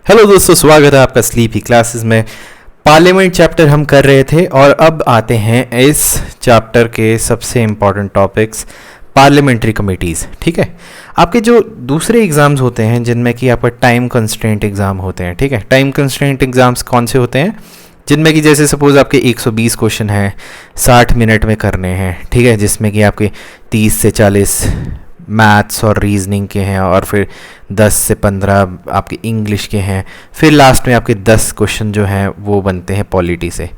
Hello दोस्तों, स्वागत है आपका स्लीपी क्लासेस में। पार्लियामेंट चैप्टर हम कर रहे थे और अब आते हैं इस चैप्टर के सबसे इम्पॉर्टेंट टॉपिक्स, पार्लियामेंट्री कमेटीज़। ठीक है, आपके जो दूसरे एग्ज़ाम्स होते हैं जिनमें कि आपका टाइम कंस्ट्रेंट एग्ज़ाम होते हैं। ठीक है, टाइम कंस्ट्रेंट एग्ज़ाम्स कौन से होते हैं? जिनमें कि जैसे सपोज़ आपके 120 क्वेश्चन हैं, 60 मिनट में करने हैं। ठीक है, जिसमें कि आपके 30 से 40 मैथ्स और रीजनिंग के हैं और फिर 10 से 15 आपके इंग्लिश के हैं। फिर लास्ट में आपके 10 क्वेश्चन जो हैं वो बनते हैं पॉलिटी से।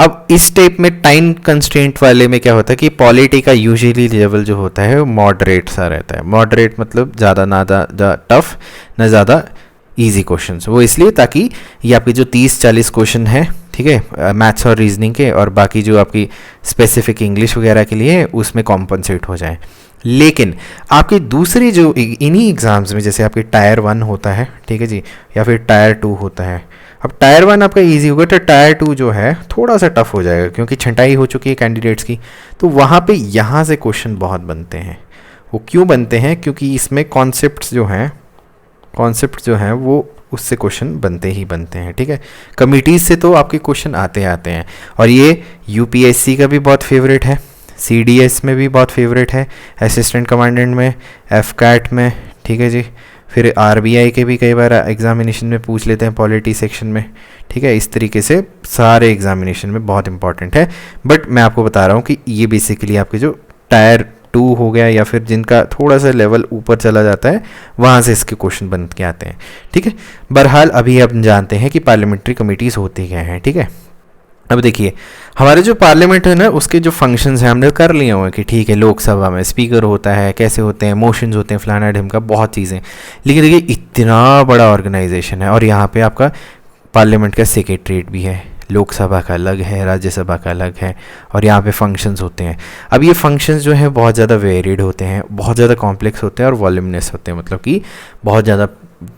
अब इस टाइप में टाइम कंस्ट्रेंट वाले में क्या होता है कि पॉलिटी का यूजुअली लेवल जो होता है वो मॉडरेट सा रहता है। मॉडरेट मतलब ज़्यादा ना ज़्यादा टफ ना ज़्यादा इजी क्वेश्चंस। वो इसलिए ताकि ये आपके जो 30-40 क्वेश्चन हैं, ठीक है, मैथ्स और रीजनिंग के, और बाकी जो आपकी स्पेसिफिक इंग्लिश वगैरह के लिए उसमें कॉम्पनसेट हो जाए। लेकिन आपके दूसरे जो इन्हीं एग्ज़ाम्स में जैसे आपके टायर 1 होता है, ठीक है जी, या फिर टायर 2 होता है। अब टायर 1 आपका इजी होगा तो टायर 2 जो है थोड़ा सा टफ हो जाएगा क्योंकि छंटाई हो चुकी है कैंडिडेट्स की। तो वहाँ पे यहाँ से क्वेश्चन बहुत बनते हैं। वो क्यों बनते हैं? क्योंकि इसमें कॉन्सेप्ट जो हैं वो उससे क्वेश्चन बनते ही बनते हैं। ठीक है, कमिटीज़ से तो आपके क्वेश्चन आते आते हैं और ये यूपीएससी का भी बहुत फेवरेट है, सीडीएस में भी बहुत फेवरेट है, असिस्टेंट कमांडेंट में, एफकैट में। ठीक है जी, फिर आरबीआई के भी कई बार एग्जामिनेशन में पूछ लेते हैं पॉलिटी सेक्शन में। ठीक है, इस तरीके से सारे एग्जामिनेशन में बहुत इंपॉर्टेंट है। बट मैं आपको बता रहा हूँ कि ये बेसिकली आपके जो टायर 2 हो गया या फिर जिनका थोड़ा सा लेवल ऊपर चला जाता है वहाँ से इसके क्वेश्चन बन के आते हैं। ठीक है, बहरहाल अभी हम जानते हैं कि पार्लियामेंट्री कमिटीज़ होती क्या हैं। ठीक है, अब देखिए हमारे जो पार्लियामेंट है ना उसके जो फंक्शंस हैं हमने कर लिए हुए हैं कि ठीक है, लोकसभा में स्पीकर होता है, कैसे होते हैं, मोशंस होते हैं, फलाना ढिमका, बहुत चीज़ें। लेकिन देखिए इतना बड़ा ऑर्गेनाइजेशन है और यहाँ पे आपका पार्लियामेंट का सेक्रेटरीट भी है, लोकसभा का अलग है, राज्यसभा का अलग है, और यहाँ पे फंक्शंस होते हैं। अब ये फंक्शंस जो हैं बहुत ज़्यादा वेरिड होते हैं, बहुत ज़्यादा कॉम्प्लेक्स होते हैं और वॉल्यूमिनस होते हैं, मतलब कि बहुत ज़्यादा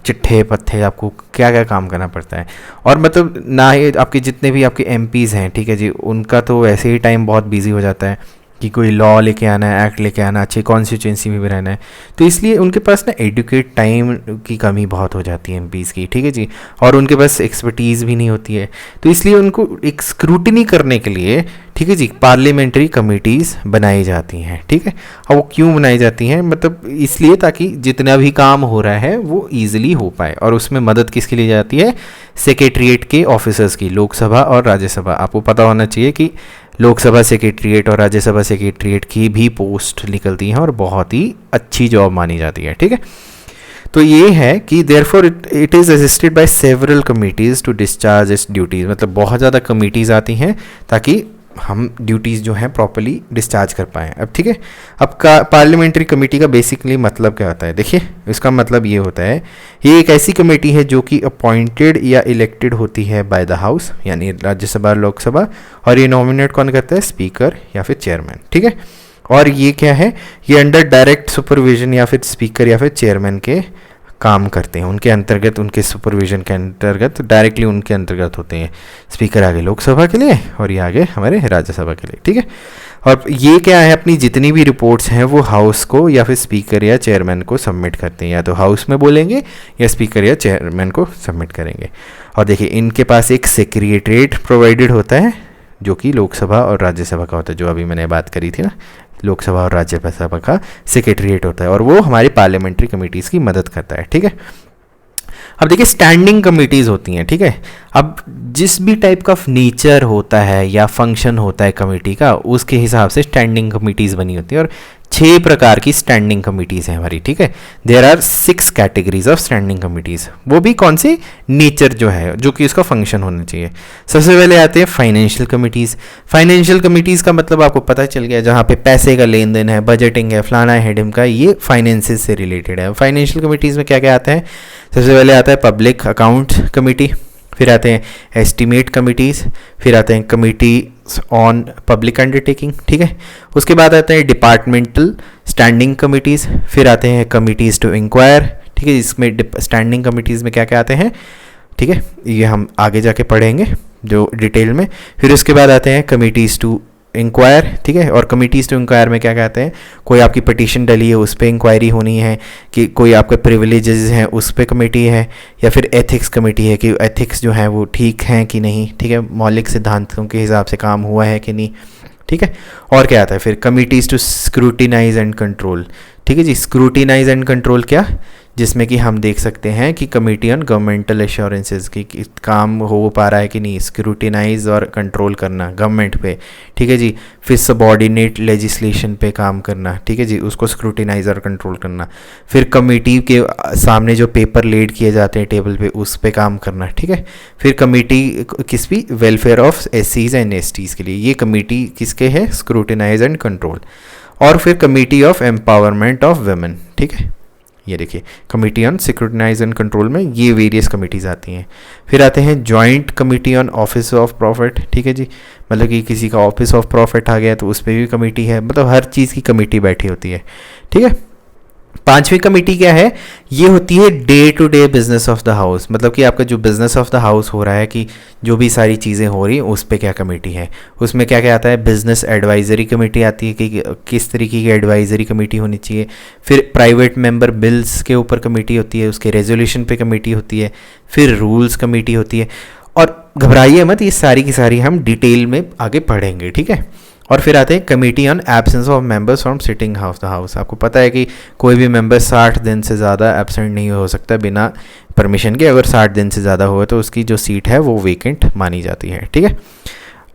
चिट्ठे पत्थे आपको क्या क्या काम करना पड़ता है। और मतलब ना ही आपके जितने भी आपके एमपीज़ हैं, ठीक है जी, उनका तो वैसे ही टाइम बहुत बिजी हो जाता है कि कोई लॉ लेके आना है, एक्ट लेके आना, अच्छी कॉन्स्टिट्यूंसी में भी रहना है, तो इसलिए उनके पास ना एडुकेट टाइम की कमी बहुत हो जाती है एमपीज़ की। ठीक है जी, और उनके पास एक्सपर्टीज़ भी नहीं होती है, तो इसलिए उनको एक स्क्रूटनी करने के लिए, ठीक है जी, पार्लियामेंट्री कमिटीज़ बनाई जाती हैं। ठीक है, और वो क्यों बनाई जाती हैं? मतलब इसलिए ताकि जितना भी काम हो रहा है वो ईजिली हो पाए, और उसमें मदद किसके लिए जाती है? सेक्रेटरीट के ऑफिसर्स की, लोकसभा और राज्यसभा। आपको पता होना चाहिए कि लोकसभा सेक्रेटरीट और राज्यसभा सेक्रेटरीट की भी पोस्ट निकलती हैं और बहुत ही अच्छी जॉब मानी जाती है। ठीक है, तो ये है कि therefore it is assisted by several committees to discharge its duties. मतलब बहुत ज़्यादा कमिटीज़ आती हैं ताकि हम ड्यूटीज़ जो हैं प्रॉपर्ली डिस्चार्ज कर पाएँ। अब ठीक है, अब का पार्लियामेंट्री कमेटी का बेसिकली मतलब क्या होता है? देखिए इसका मतलब ये होता है, ये एक ऐसी कमेटी है जो कि अपॉइंटेड या इलेक्टेड होती है बाय द हाउस, यानी राज्यसभा लोकसभा, और ये नॉमिनेट कौन करता है? स्पीकर या फिर चेयरमैन। ठीक है, और ये क्या है? ये अंडर डायरेक्ट सुपरविजन या फिर स्पीकर या फिर चेयरमैन के काम करते हैं, उनके अंतर्गत, उनके सुपरविजन के अंतर्गत, डायरेक्टली उनके अंतर्गत होते हैं। स्पीकर आगे लोकसभा के लिए और ये आगे हमारे राज्यसभा के लिए। ठीक है, और ये क्या है, अपनी जितनी भी रिपोर्ट्स हैं वो हाउस को या फिर स्पीकर या चेयरमैन को सबमिट करते हैं, या तो हाउस में बोलेंगे या स्पीकर या चेयरमैन को सबमिट करेंगे। और देखिए इनके पास एक सेक्रेटरीट प्रोवाइडेड होता है जो कि लोकसभा और राज्यसभा का होता है, जो अभी मैंने बात करी थी ना, लोकसभा और राज्यसभा का सेक्रेटरीट होता है, और वो हमारी पार्लियामेंट्री कमिटीज़ की मदद करता है। ठीक है, अब देखिए स्टैंडिंग कमिटीज़ होती हैं। ठीक है, अब जिस भी टाइप का नेचर होता है या फंक्शन होता है कमेटी का, उसके हिसाब से स्टैंडिंग कमिटीज़ बनी होती है, और 6 प्रकार की स्टैंडिंग कमिटीज़ हैं हमारी। ठीक है, there are 6 categories of standing committees. वो भी कौन सी? नेचर जो है, जो कि उसका फंक्शन होना चाहिए। सबसे पहले आते हैं फाइनेंशियल कमिटीज़। फाइनेंशियल कमिटीज़ का मतलब आपको पता चल गया, जहाँ पे पैसे का लेन देन है, बजटिंग है, फलाना है, ढिमका, ये फाइनेंसिस से रिलेटेड है। फाइनेंशियल कमिटीज़ में क्या क्या आता है? सबसे पहले आता है पब्लिक अकाउंट कमेटी, फिर आते हैं एस्टीमेट कमिटीज़, फिर आते हैं कमिटी ऑन पब्लिक अंडरटेकिंग। ठीक है, उसके बाद आते हैं डिपार्टमेंटल स्टैंडिंग कमिटीज़, फिर आते हैं कमिटीज़ टू इंक्वायर। ठीक है, इसमें स्टैंडिंग कमिटीज़ में क्या क्या आते हैं? ठीक है, ये हम आगे जाके पढ़ेंगे जो डिटेल में। फिर उसके बाद आते हैं कमिटीज़ टू इंक्वायर, ठीक है। और कमिटीज़ टू इंक्वायर में क्या कहते हैं, कोई आपकी पिटीशन डली है उस पर इंक्वायरी होनी है, कि कोई आपके प्रिविलेजेस हैं उस पर कमेटी है, या फिर एथिक्स कमेटी है कि एथिक्स जो है वो ठीक हैं कि नहीं, ठीक है, मौलिक सिद्धांतों के हिसाब से काम हुआ है कि नहीं, ठीक है। और क्या आता है फिर, committees to scrutinise and control, ठीक है जी। स्क्रूटिनाइज एंड कंट्रोल क्या, जिसमें कि हम देख सकते हैं कि कमेटी ऑन गवर्नमेंटल एश्योरेंसेज की काम हो पा रहा है कि नहीं, स्क्रूटिनाइज और कंट्रोल करना गवर्नमेंट पे, ठीक है जी। फिर सबॉर्डिनेट लेजिस्लेशन पे काम करना, ठीक है जी, उसको स्क्रूटिनाइज और कंट्रोल करना। फिर कमेटी के सामने जो पेपर लेड किए जाते हैं टेबल पे, उस पे काम करना, ठीक है। फिर कमेटी किस भी, वेलफेयर ऑफ एससीज एंड एसटीज़ के लिए, ये कमेटी किसके है, स्क्रूटिनाइज एंड कंट्रोल। और फिर committee of empowerment of women, ठीक है, ये देखिए committee on scrutinise and control में ये वेरियस कमिटीज़ आती हैं। फिर आते हैं joint committee on office of profit, ठीक है जी, मतलब कि किसी का ऑफिस ऑफ प्रॉफिट आ गया तो उस पर भी कमेटी है, मतलब हर चीज़ की कमेटी बैठी होती है, ठीक है। पांचवी कमेटी क्या है, ये होती है day to day business of the house, मतलब कि आपका जो बिजनेस ऑफ द हाउस हो रहा है, कि जो भी सारी चीज़ें हो रही हैं उस पे क्या कमेटी है। उसमें क्या क्या आता है, बिजनेस एडवाइजरी कमेटी आती है कि किस तरीके की एडवाइजरी कमेटी होनी चाहिए। फिर प्राइवेट मेंबर बिल्स के ऊपर कमेटी होती है, उसके रेजोल्यूशन पे कमेटी होती है। फिर रूल्स कमेटी होती है। और घबराइए मत, ये सारी की सारी हम डिटेल में आगे पढ़ेंगे, ठीक है। और फिर आते हैं committee on absence of members from sitting of the house. आपको पता है कि कोई भी मेंबर 60 दिन से ज़्यादा एब्सेंट नहीं हो सकता बिना परमिशन के। अगर 60 दिन से ज़्यादा हुआ तो उसकी जो सीट है वो वेकेंट मानी जाती है, ठीक है।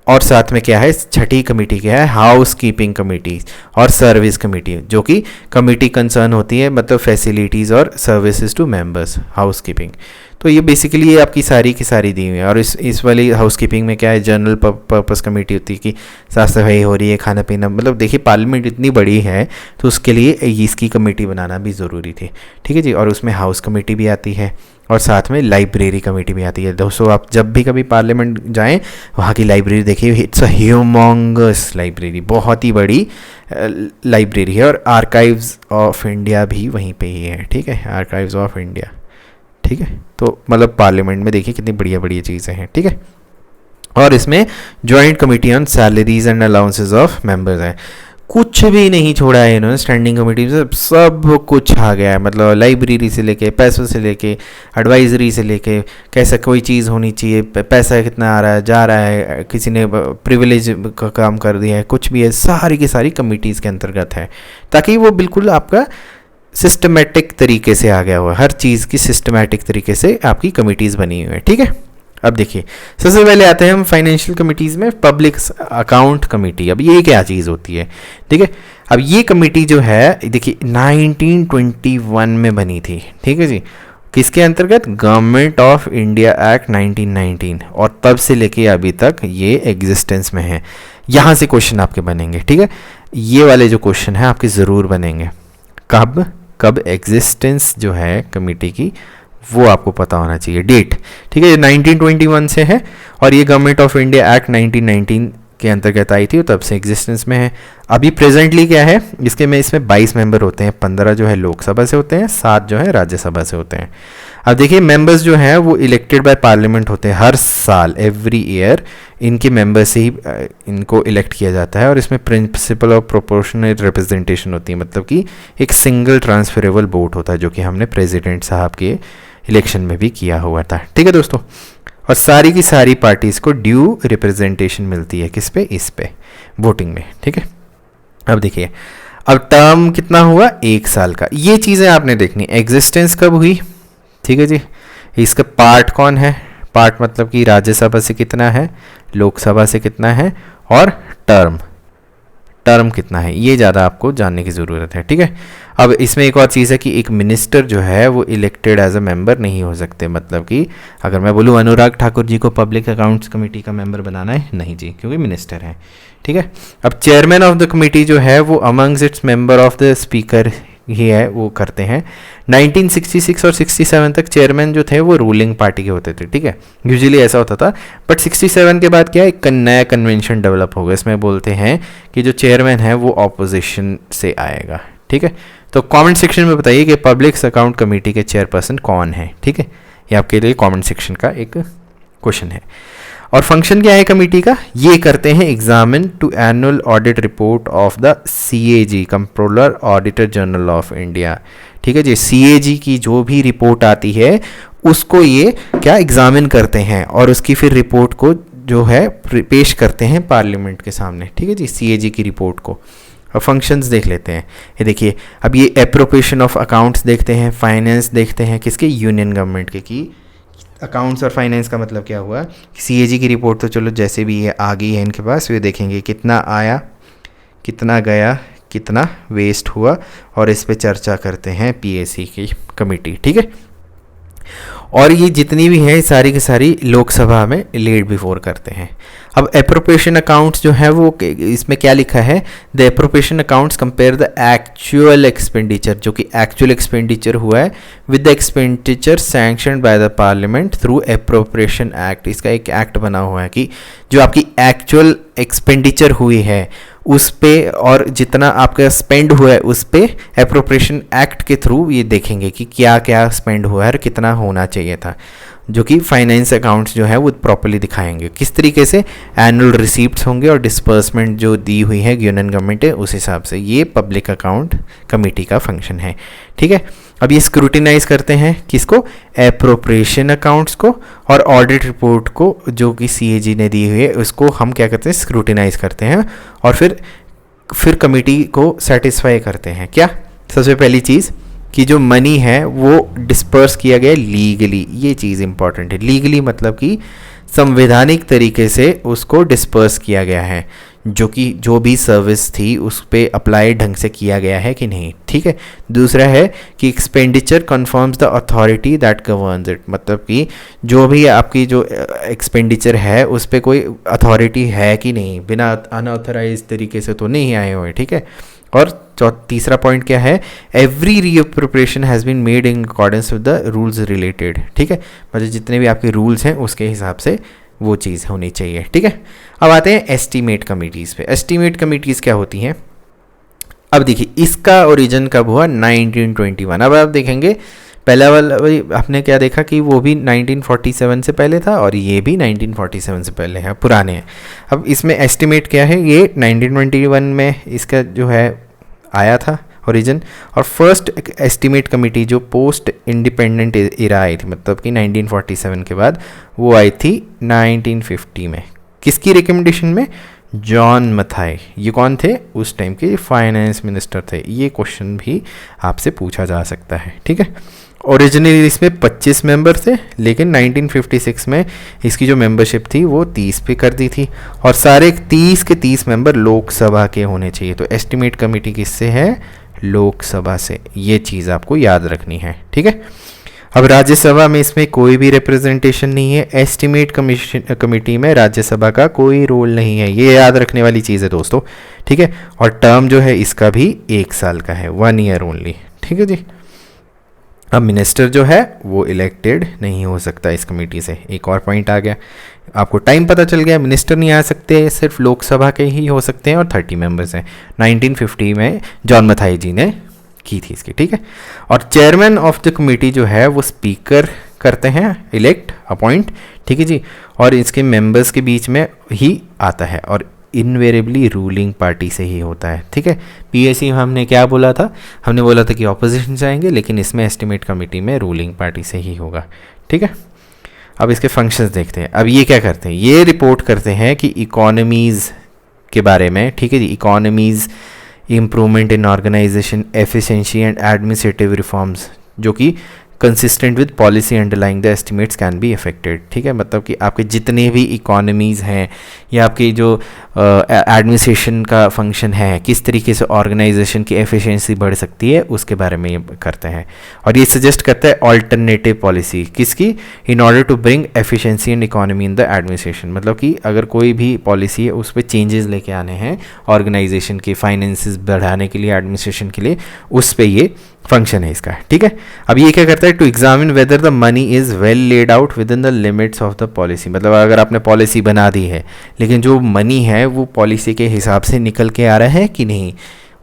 और साथ में क्या है, छठी कमेटी क्या है, हाउस कीपिंग कमेटी और सर्विस कमेटी, जो कि कमेटी कंसर्न होती है, मतलब फैसिलिटीज़ और services to members, house keeping. तो ये बेसिकली ये आपकी सारी की सारी दी हुई है। और इस वाली हाउस कीपिंग में क्या है, जनरल पर्पस कमेटी होती है कि साफ़ सफाई हो रही है, खाना पीना, मतलब देखिए पार्लियामेंट इतनी बड़ी है तो उसके लिए इसकी कमेटी बनाना भी ज़रूरी थी, ठीक है जी। और उसमें हाउस कमेटी भी आती है और साथ में लाइब्रेरी कमेटी भी आती है। दोस्तों आप जब भी कभी पार्लियामेंट जाएं वहाँ की लाइब्रेरी देखिए, इट्स अ ह्यूमंगस लाइब्रेरी, बहुत ही बड़ी लाइब्रेरी है। और आर्काइव्स ऑफ इंडिया भी वहीं पे ही है, ठीक है, आर्काइव्स ऑफ इंडिया, ठीक है। तो मतलब पार्लियामेंट में देखिए कितनी बढ़िया बढ़िया चीज़ें हैं, ठीक है। और इसमें joint committee on salaries and allowances of members है। कुछ भी नहीं छोड़ा है इन्होंने, स्टैंडिंग कमेटी से सब कुछ आ गया है, मतलब लाइब्रेरी से लेके, पैसों से लेके, एडवाइजरी से लेके, कैसा कोई चीज़ होनी चाहिए, पैसा कितना आ रहा है, जा रहा है, किसी ने प्रिविलेज का काम कर दिया है, कुछ भी है, सारी की सारी कमेटीज़ के अंतर्गत है, ताकि वो बिल्कुल आपका सिस्टमेटिक तरीके से आ गया हुआ, हर चीज़ की सिस्टमेटिक तरीके से आपकी कमेटीज़ बनी हुई है, ठीक है। अब देखिए सबसे पहले आते हैं हम फाइनेंशियल कमिटीज़ में, पब्लिक अकाउंट कमेटी। अब ये क्या चीज़ होती है, ठीक है। अब ये कमेटी जो है देखिए 1921 में बनी थी, ठीक है जी, किसके अंतर्गत, गवर्नमेंट ऑफ इंडिया एक्ट 1919, और तब से लेके अभी तक ये एग्जिस्टेंस में है। यहाँ से क्वेश्चन आपके बनेंगे, ठीक है, ये वाले जो क्वेश्चन है आपके ज़रूर बनेंगे। कब एग्जिस्टेंस जो है कमेटी की वो आपको पता होना चाहिए, डेट, ठीक है। 1921 से है और ये गवर्नमेंट ऑफ इंडिया एक्ट 1919 के अंतर्गत आई थी और तब से एग्जिस्टेंस में है। अभी प्रेजेंटली क्या है, इसमें 22 मेंबर होते हैं, 15 जो है लोकसभा से होते हैं, 7 जो है राज्यसभा से होते हैं। अब देखिए मेंबर्स जो हैं वो इलेक्टेड बाय पार्लियामेंट होते हैं हर साल, एवरी ईयर इनके मेंबर से ही इनको इलेक्ट किया जाता है। और इसमें प्रिंसिपल ऑफ प्रोपोर्शनल रिप्रेजेंटेशन होती है, मतलब कि एक सिंगल ट्रांसफरेबल वोट होता है, जो कि हमने प्रेसिडेंट साहब के इलेक्शन में भी किया हुआ था, ठीक है दोस्तों। और सारी की सारी पार्टीज़ को ड्यू रिप्रेजेंटेशन मिलती है, किस पे, इस पे वोटिंग में, ठीक है। अब देखिए अब टर्म कितना हुआ, 1 साल का, ये चीज़ें आपने देखनी। एग्जिस्टेंस कब हुई, ठीक है जी, इसका पार्ट कौन है, पार्ट मतलब कि राज्यसभा से कितना है, लोकसभा से कितना है, और टर्म कितना है, ये ज़्यादा आपको जानने की ज़रूरत है, ठीक है। अब इसमें एक और चीज़ है कि एक मिनिस्टर जो है वो इलेक्टेड एज अ मेंबर नहीं हो सकते, मतलब कि अगर मैं बोलूँ अनुराग ठाकुर जी को पब्लिक अकाउंट्स कमेटी का मेंबर बनाना है, नहीं जी, क्योंकि मिनिस्टर हैं, ठीक है। अब चेयरमैन ऑफ द कमेटी जो है वो amongst its member of the speaker ही है, वो करते हैं। 1966 और 67 तक चेयरमैन जो थे वो रूलिंग पार्टी के होते थे, ठीक है, यूजुअली ऐसा होता था। बट 67 के बाद क्या, एक नया कन्वेंशन डेवलप हो गया, इसमें बोलते हैं कि जो चेयरमैन है वो ऑपोजिशन से आएगा, ठीक है। तो कमेंट सेक्शन में बताइए कि पब्लिक अकाउंट कमेटी के चेयरपर्सन कौन है, ठीक है, ये आपके लिए कमेंट सेक्शन का एक क्वेश्चन है। और फंक्शन क्या है कमेटी का, ये करते हैं examine to annual audit report of the CAG, controller auditor general of India. ठीक है जी, CAG की जो भी रिपोर्ट आती है उसको ये क्या एग्जामिन करते हैं और उसकी फिर रिपोर्ट को जो है पेश करते हैं पार्लियामेंट के सामने। ठीक है जी, CAG की रिपोर्ट को। अब फंक्शंस देख लेते हैं। ये देखिए, अब ये एप्रोप्रिएशन ऑफ अकाउंट्स देखते हैं, फाइनेंस देखते हैं किसके, यूनियन गवर्नमेंट के। कि अकाउंट्स और फाइनेंस का मतलब क्या हुआ, CAG की रिपोर्ट तो चलो जैसे भी ये आ गई है इनके पास, वे देखेंगे कितना आया, कितना गया, कितना वेस्ट हुआ, और इस पे चर्चा करते हैं PAC की कमेटी। ठीक है, और ये जितनी भी हैं सारी की सारी लोकसभा में लेट बिफोर करते हैं। अब एप्रोप्रिएशन अकाउंट्स जो है वो इसमें क्या लिखा है, the appropriation accounts compare the actual expenditure, जो कि एक्चुअल एक्सपेंडिचर हुआ है, with the expenditure sanctioned by the parliament through appropriation act. इसका एक एक्ट बना हुआ है कि जो आपकी एक्चुअल एक्सपेंडिचर हुई है उस पे और जितना आपका स्पेंड हुआ है उस पे एप्रोप्रिएशन एक्ट के थ्रू ये देखेंगे कि क्या क्या स्पेंड हुआ है और कितना होना चाहिए था, जो कि फाइनेंस अकाउंट्स जो है वो प्रॉपर्ली दिखाएंगे। किस तरीके से एनुअल रिसीप्ट्स होंगे और डिस्पर्समेंट जो दी हुई है यूनियन गवर्नमेंट है उस हिसाब से। ये पब्लिक अकाउंट कमेटी का फंक्शन है। ठीक है, अब ये स्क्रूटिनाइज करते हैं किसको, एप्रोप्रिएशन अकाउंट्स को, और ऑडिट रिपोर्ट को जो कि CAG ने दी हुई है उसको हम क्या करते हैं, स्क्रूटिनाइज करते हैं, और फिर कमेटी को सेटिस्फाई करते हैं। क्या, सबसे पहली चीज़ कि जो मनी है वो डिस्पर्स किया गया लीगली, ये चीज़ इंपॉर्टेंट है। लीगली मतलब कि संवैधानिक तरीके से उसको डिस्पर्स किया गया है, जो कि जो भी सर्विस थी उस पर अप्लाई ढंग से किया गया है कि नहीं। ठीक है, दूसरा है कि expenditure confirms the authority that governs it, मतलब कि जो भी आपकी जो एक्सपेंडिचर है उस पर कोई अथॉरिटी है कि नहीं, बिना अनऑथराइज तरीके से तो नहीं आए हुए। ठीक है, और तीसरा पॉइंट क्या है, every reappropriation has been made in accordance with the rules related. ठीक है, मतलब जितने भी आपके रूल्स हैं उसके हिसाब से वो चीज़ होनी चाहिए। ठीक है, अब आते हैं एस्टीमेट कमिटीज़ पे। एस्टीमेट कमिटीज़ क्या होती हैं, अब देखिए इसका ओरिजिन कब हुआ, 1921। अब आप देखेंगे पहला वाला आपने क्या देखा कि वो भी 1947 से पहले था और ये भी 1947 से पहले है, पुराने हैं। अब इसमें एस्टिमेट क्या है, ये 1921 में इसका जो है आया था ओरिजिन, और फर्स्ट एस्टिमेट कमेटी जो पोस्ट इंडिपेंडेंट इरा आई थी, मतलब कि 1947 के बाद, वो आई थी 1950 में। किसकी रिकमेंडेशन में, जॉन मथाई। ये कौन थे, उस टाइम के फाइनेंस मिनिस्टर थे। ये क्वेश्चन भी आपसे पूछा जा सकता है। ठीक है, ओरिजिनली इसमें 25 मेंबर थे, लेकिन 1956 में इसकी जो मेंबरशिप थी वो 30 पे कर दी थी, और सारे 30 के 30 मेंबर लोकसभा के होने चाहिए। तो एस्टिमेट कमेटी किससे है, लोकसभा से। ये चीज़ आपको याद रखनी है। ठीक है, अब राज्यसभा में इसमें कोई भी रिप्रेजेंटेशन नहीं है। एस्टिमेट कमेटी में राज्यसभा का कोई रोल नहीं है, ये याद रखने वाली चीज़ है दोस्तों। ठीक है, और टर्म जो है इसका भी 1 साल का है, 1 ईयर ओनली। ठीक है जी, अब मिनिस्टर जो है वो इलेक्टेड नहीं हो सकता इस कमेटी से। एक और पॉइंट आ गया, आपको टाइम पता चल गया, मिनिस्टर नहीं आ सकते, सिर्फ लोकसभा के ही हो सकते हैं, और 30 मेंबर्स हैं। 1950 में जॉन मथाई जी ने की थी इसकी। ठीक है, और चेयरमैन ऑफ द कमेटी जो है वो स्पीकर करते हैं, इलेक्ट, अपॉइंट। ठीक है जी, और इसके मेंबर्स के बीच में ही आता है, और इनवेरेबली रूलिंग पार्टी से ही होता है। ठीक है, PAC हमने क्या बोला था, हमने बोला था कि ऑपोजिशन से आएंगे, लेकिन इसमें एस्टिमेट कमेटी में रूलिंग पार्टी से ही होगा। ठीक है, अब इसके फंक्शंस देखते हैं। अब ये क्या करते हैं, ये रिपोर्ट करते हैं कि इकोनॉमीज़ के बारे में। ठीक है जी, economies, improvement in organisation, efficiency and administrative reforms, जो कि consistent with policy underlying the estimates can be affected. ठीक है, मतलब कि आपके जितने भी इकोनॉमीज़ हैं या आपकी जो एडमिनिस्ट्रेशन का फंक्शन है, किस तरीके से ऑर्गेनाइजेशन की एफिशिएंसी बढ़ सकती है, उसके बारे में ये करते हैं। और ये सजेस्ट करता है ऑल्टरनेटिव पॉलिसी, किसकी, in order to bring efficiency and economy in the administration. मतलब कि अगर कोई भी पॉलिसी है उस पर चेंजेस लेके आने हैं ऑर्गेनाइजेशन के फाइनेंसेस बढ़ाने के लिए, एडमिनिस्ट्रेशन के लिए, उस पर ये फंक्शन है इसका। ठीक है, अब ये क्या करता है, to examine whether the money is well laid out within the limits of the policy. मतलब अगर आपने पॉलिसी बना दी है लेकिन जो मनी है वो पॉलिसी के हिसाब से निकल के आ रहा है कि नहीं,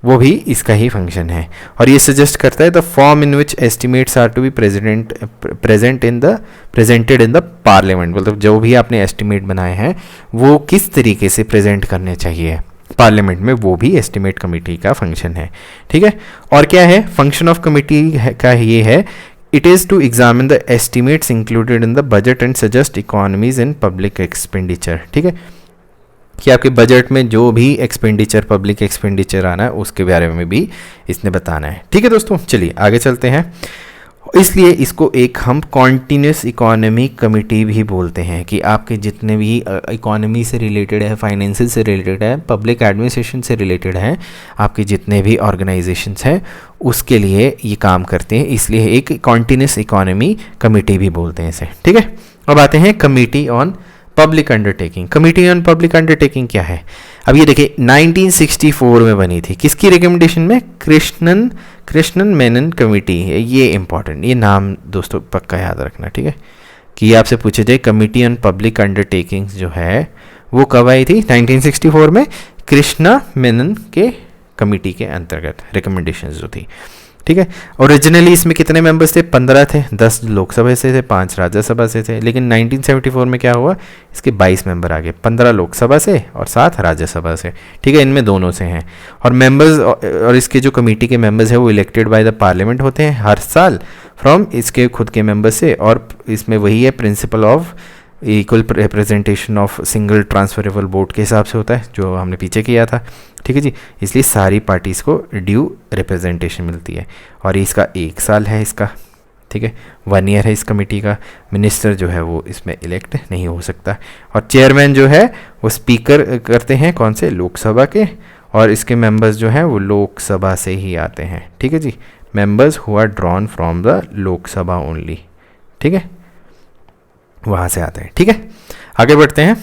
वो भी इसका ही फंक्शन है। और ये सजेस्ट करता है the form in which estimates are to be presented in the parliament, मतलब जो भी आपने एस्टिमेट बनाए हैं वो किस तरीके से प्रेजेंट करने चाहिए पार्लियामेंट में, वो भी एस्टिमेट कमेटी का फंक्शन है। ठीक है, और क्या है फंक्शन ऑफ कमेटी का, ये है it is to examine the estimates included in the budget and suggest economies in public expenditure. ठीक है, कि आपके बजट में जो भी एक्सपेंडिचर, पब्लिक एक्सपेंडिचर आना है उसके बारे में भी इसने बताना है। ठीक है दोस्तों, चलिए आगे चलते हैं। इसलिए इसको एक हम कॉन्टीन्यूस इकोनॉमी कमेटी भी बोलते हैं, कि आपके जितने भी इकोनॉमी से रिलेटेड है, फाइनेंशियल से रिलेटेड है, पब्लिक एडमिनिस्ट्रेशन से रिलेटेड है, आपके जितने भी ऑर्गेनाइजेशंस हैं उसके लिए ये काम करते हैं, इसलिए एक कॉन्टीन्यूस इकोनॉमी कमेटी भी बोलते हैं इसे। ठीक है, अब आते हैं committee on public undertaking. Committee on public undertaking क्या है? अब ये देखिए 1964 में बनी थी, किसकी रिकमेंडेशन में? कृष्णन मेनन कमेटी है। ये इंपॉर्टेंट, ये नाम दोस्तों पक्का याद रखना। ठीक है, कि ये आपसे पूछे जाए कमेटी ऑन पब्लिक अंडरटेकिंग्स जो है वो कब आई थी? 1964 में, कृष्णा मेनन के कमेटी के अंतर्गत रिकमेंडेशंस जो थी। ठीक है, ओरिजिनली इसमें कितने मेंबर्स थे? 15 थे, 10 लोकसभा से थे, 5 राज्यसभा से थे, लेकिन 1974 में क्या हुआ, इसके 22 मेंबर आ गए, 15 लोकसभा से और 7 राज्यसभा से। ठीक है, इनमें दोनों से हैं। और मेंबर्स और इसके जो कमेटी के मेंबर्स हैं वो इलेक्टेड बाय द पार्लियामेंट होते हैं हर साल फ्रॉम इसके खुद के मेंबर्स से, और इसमें वही है principle of equal representation of single transferable vote के हिसाब से होता है, जो हमने पीछे किया था। ठीक है जी, इसलिए सारी पार्टीज़ को ड्यू रिप्रेजेंटेशन मिलती है, और इसका 1 साल है इसका। ठीक है, 1 ईयर है इस कमेटी का। मिनिस्टर जो है वो इसमें इलेक्ट नहीं हो सकता, और चेयरमैन जो है वो स्पीकर करते हैं कौन से? लोकसभा के, और इसके मेंबर्स जो हैं वो लोकसभा से ही आते हैं। ठीक है जी, members who are drawn from the Lok Sabha only. ठीक है, वहाँ से आते हैं। ठीक है, आगे बढ़ते हैं।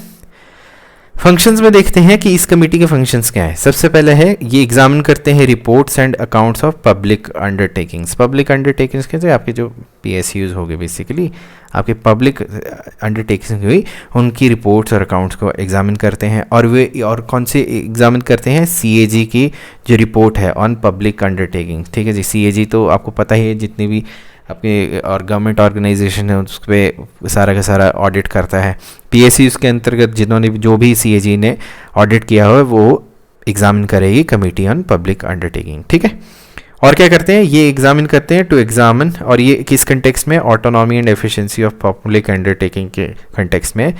फंक्शंस में देखते हैं कि इस कमेटी के फंक्शंस क्या है। सबसे पहले है ये एग्जामिन करते हैं reports and accounts of public undertakings. Public undertakings कहते हैं आपके जो PSUs हो गए, बेसिकली आपके पब्लिक अंडरटेकिंग्स हुई, उनकी रिपोर्ट्स और अकाउंट्स को एग्जामिन करते हैं। और वे और कौन से एग्जामिन करते हैं? CAG की जो रिपोर्ट है ऑन पब्लिक अंडरटेकिंग। ठीक है जी, CAG तो आपको पता ही है, जितनी भी आपके और गवर्नमेंट ऑर्गेनाइजेशन है उस पर सारा का सारा ऑडिट करता है। PSUs के अंतर्गत जिन्होंने जो भी CAG ने ऑडिट किया हो वो एग्जामिन करेगी कमेटी ऑन पब्लिक अंडरटेकिंग। ठीक है, और क्या करते हैं? ये एग्जामिन करते हैं टू एग्जामिन, और ये किस कंटेक्स्ट में? Autonomy and efficiency of public undertaking के कंटेक्स्ट में,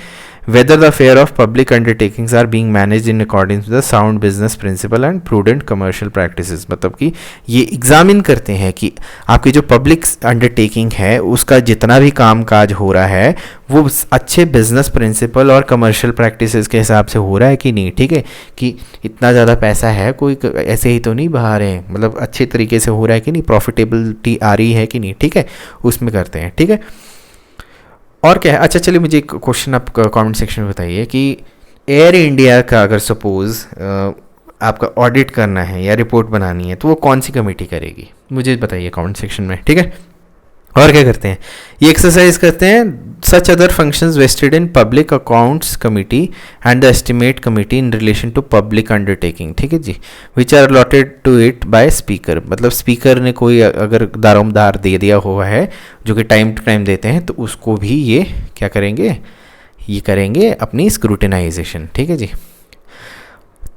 whether the affair of public undertakings are being managed in accordance with the sound business principle and prudent commercial practices। मतलब कि ये एग्जामिन करते हैं कि आपकी जो पब्लिक अंडरटेकिंग है उसका जितना भी काम काज हो रहा है वो अच्छे बिजनेस प्रिंसिपल और कमर्शियल प्रैक्टिसेस के हिसाब से हो रहा है कि नहीं। ठीक है, कि इतना ज़्यादा पैसा है, कोई ऐसे ही तो नहीं बहा रहे हैं, मतलब अच्छे तरीके से हो रहा है कि नहीं, प्रॉफिटेबिलिटी आ रही है कि नहीं। ठीक है, उसमें करते हैं। ठीक है, और क्या है? अच्छा चलिए, मुझे एक क्वेश्चन आप कमेंट सेक्शन में बताइए कि एयर इंडिया का अगर सपोज़ आपका ऑडिट करना है या रिपोर्ट बनानी है तो वो कौन सी कमेटी करेगी? मुझे बताइए कमेंट सेक्शन में। ठीक है, और क्या करते हैं? ये एक्सरसाइज करते हैं such other functions vested in public accounts committee and the estimate committee in relation to public undertaking. ठीक है जी, which are allotted to it by speaker. मतलब स्पीकर ने कोई अगर दारोमदार दे दिया हुआ है जो कि टाइम टू टाइम देते हैं, तो उसको भी ये क्या करेंगे? ये करेंगे अपनी स्क्रूटिनाइजेशन। ठीक है जी,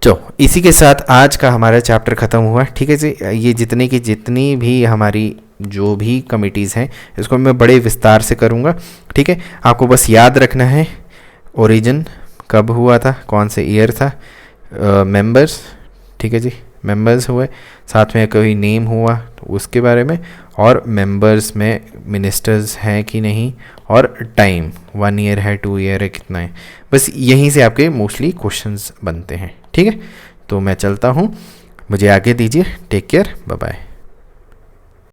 तो इसी के साथ आज का हमारा चैप्टर ख़त्म हुआ। ठीक है जी, ये जितनी भी हमारी जो भी कमिटीज़ हैं इसको मैं बड़े विस्तार से करूँगा। ठीक है, आपको बस याद रखना है ओरिजिन कब हुआ था, कौन से ईयर था, मेंबर्स। ठीक है जी, मेंबर्स हुए, साथ में कोई नेम हुआ तो उसके बारे में, और मेंबर्स में मिनिस्टर्स हैं कि नहीं, और टाइम 1 ईयर है, 2 ईयर है, कितना है। बस यहीं से आपके मोस्टली क्वेश्चंस बनते हैं। ठीक है, तो मैं चलता हूँ, मुझे आगे दीजिए। Take care, bye bye.